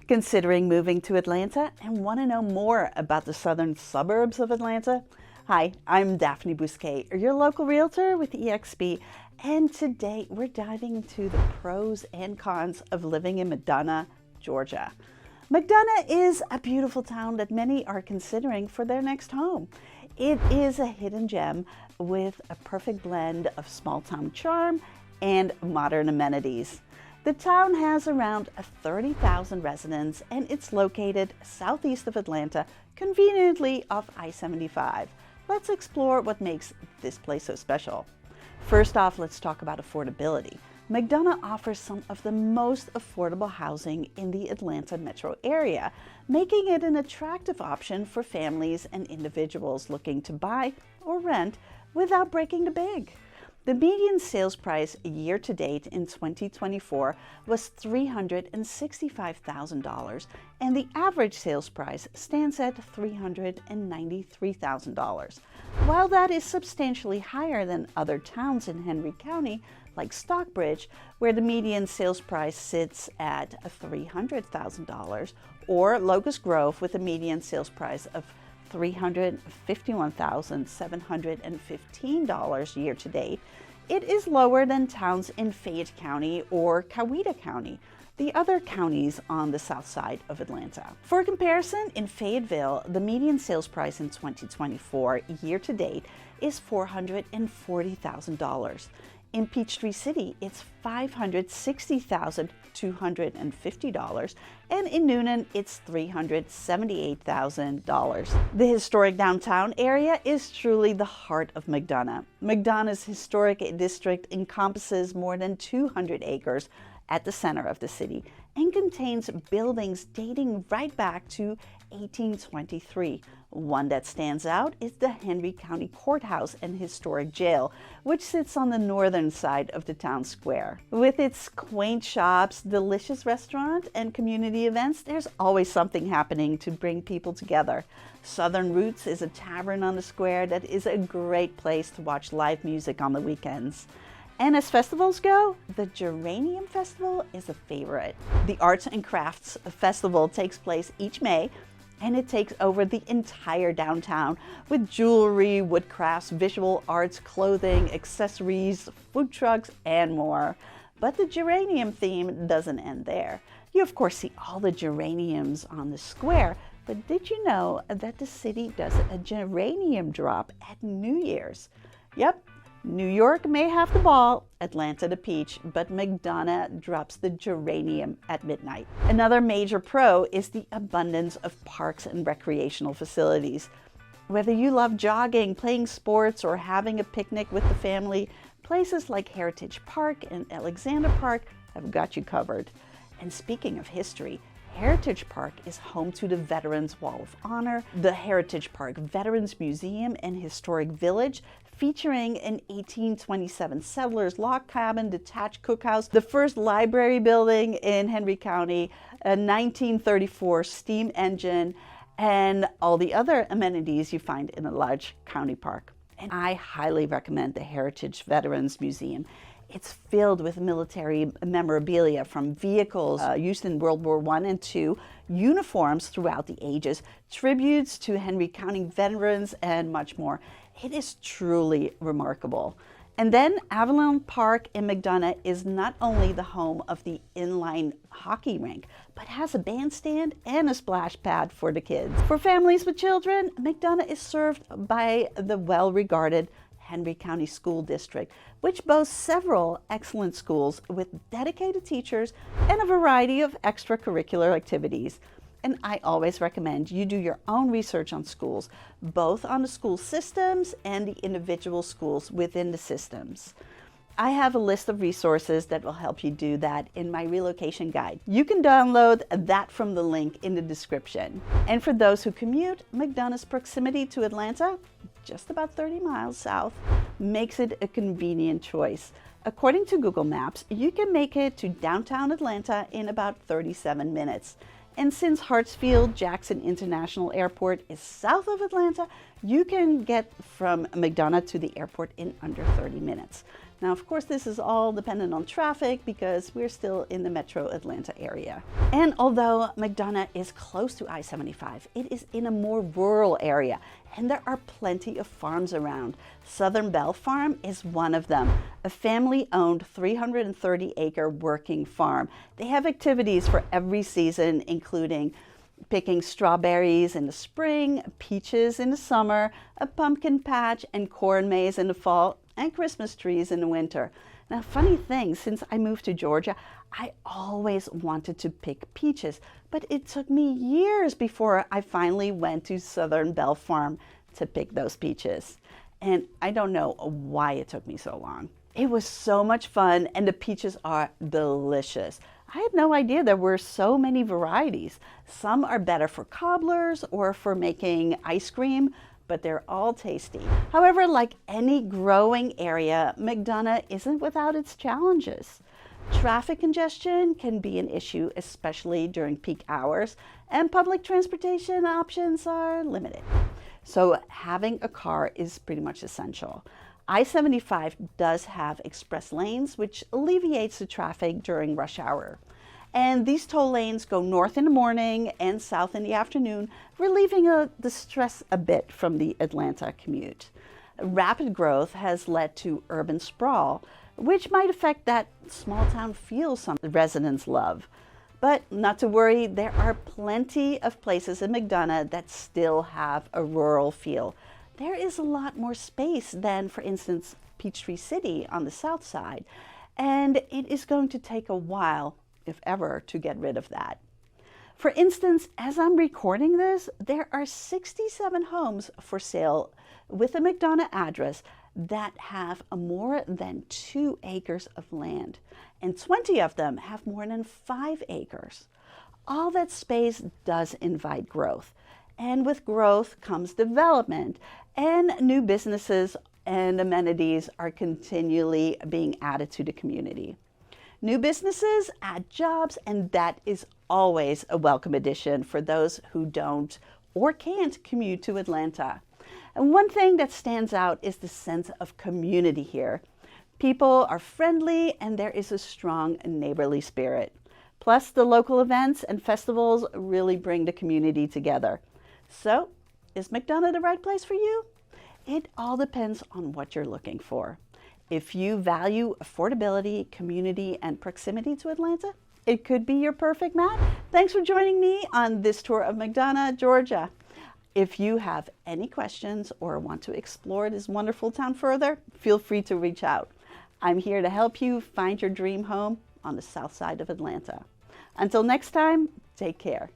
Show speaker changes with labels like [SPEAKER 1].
[SPEAKER 1] Considering moving to Atlanta and want to know more about the southern suburbs of Atlanta? Hi, I'm Daphne Bousquet, your local realtor with eXp, and today we're diving into the pros and cons of living in McDonough, Georgia. McDonough is a beautiful town that many are considering for their next home. It is a hidden gem with a perfect blend of small town charm and modern amenities. The town has around 30,000 residents and it's located southeast of Atlanta, conveniently off I-75. Let's explore what makes this place so special. First off, let's talk about affordability. McDonough offers some of the most affordable housing in the Atlanta metro area, making it an attractive option for families and individuals looking to buy or rent without breaking the bank. The median sales price year to date in 2024 was $365,000, and the average sales price stands at $393,000. While that is substantially higher than other towns in Henry County, like Stockbridge, where the median sales price sits at $300,000, or Locust Grove with a median sales price of $351,715 year to date, it is lower than towns in Fayette County or Coweta County, the other counties on the south side of Atlanta. For comparison, in Fayetteville, the median sales price in 2024 year to date is $440,000. In Peachtree City, it's $560,250, and in Newnan, it's $378,000. The historic downtown area is truly the heart of McDonough. McDonough's historic district encompasses more than 200 acres at the center of the city and contains buildings dating right back to 1823. One that stands out is the Henry County Courthouse and Historic Jail, which sits on the northern side of the town square. With its quaint shops, delicious restaurant, and community events, there's always something happening to bring people together. Southern Roots is a tavern on the square that is a great place to watch live music on the weekends. And as festivals go, the Geranium Festival is a favorite. The Arts and Crafts Festival takes place each May, and it takes over the entire downtown with jewelry, woodcrafts, visual arts, clothing, accessories, food trucks, and more. But the geranium theme doesn't end there. You of course see all the geraniums on the square, but did you know that the city does a geranium drop at New Year's? Yep. New York may have the ball, Atlanta the peach, but McDonough drops the geranium at midnight. Another major pro is the abundance of parks and recreational facilities. Whether you love jogging, playing sports, or having a picnic with the family, places like Heritage Park and Alexander Park have got you covered. And speaking of history, Heritage Park is home to the Veterans Wall of Honor, the Heritage Park Veterans Museum and Historic Village, featuring an 1827 settlers log cabin, detached cookhouse, the first library building in Henry County, a 1934 steam engine, and all the other amenities you find in a large county park. And I highly recommend the Heritage Veterans Museum. It's filled with military memorabilia from vehicles used in World War I and II, uniforms throughout the ages, tributes to Henry County veterans, and much more. It is truly remarkable. And then Avalon Park in McDonough is not only the home of the inline hockey rink, but has a bandstand and a splash pad for the kids. For families with children, McDonough is served by the well-regarded Henry County School District, which boasts several excellent schools with dedicated teachers and a variety of extracurricular activities. And I always recommend you do your own research on schools, both on the school systems and the individual schools within the systems. I have a list of resources that will help you do that in my relocation guide. You can download that from the link in the description. And for those who commute, McDonough's proximity to Atlanta, just about 30 miles south, makes it a convenient choice. According to Google Maps, you can make it to downtown Atlanta in about 37 minutes. And since Hartsfield-Jackson International Airport is south of Atlanta, you can get from McDonough to the airport in under 30 minutes. Now, of course, this is all dependent on traffic because we're still in the metro Atlanta area. And although McDonough is close to I-75, it is in a more rural area, and there are plenty of farms around. Southern Bell Farm is one of them, a family-owned 330-acre working farm. They have activities for every season, including picking strawberries in the spring, peaches in the summer, a pumpkin patch, and corn maze in the fall, and Christmas trees in the winter. Now, funny thing, since I moved to Georgia, I always wanted to pick peaches, but it took me years before I finally went to Southern Bell Farm to pick those peaches. And I don't know why it took me so long. It was so much fun, and the peaches are delicious. I had no idea there were so many varieties. Some are better for cobblers or for making ice cream, but they're all tasty. However, like any growing area, McDonough isn't without its challenges. Traffic congestion can be an issue, especially during peak hours, and public transportation options are limited. So having a car is pretty much essential. I-75 does have express lanes, which alleviates the traffic during rush hour. And these toll lanes go north in the morning and south in the afternoon, relieving the stress a bit from the Atlanta commute. Rapid growth has led to urban sprawl, which might affect that small town feel some residents love. But not to worry, there are plenty of places in McDonough that still have a rural feel. There is a lot more space than, for instance, Peachtree City on the south side, and it is going to take a while, if ever, to get rid of that. For instance, as I'm recording this, there are 67 homes for sale with a McDonough address that have more than 2 acres of land, and 20 of them have more than 5 acres. All that space does invite growth, and with growth comes development, and new businesses and amenities are continually being added to the community. New businesses add jobs, and that is always a welcome addition for those who don't or can't commute to Atlanta. And one thing that stands out is the sense of community here. People are friendly, and there is a strong neighborly spirit. Plus, the local events and festivals really bring the community together. So, is McDonough the right place for you? It all depends on what you're looking for. If you value affordability, community, and proximity to Atlanta, it could be your perfect match. Thanks for joining me on this tour of McDonough, Georgia. If you have any questions or want to explore this wonderful town further, feel free to reach out. I'm here to help you find your dream home on the south side of Atlanta. Until next time, take care.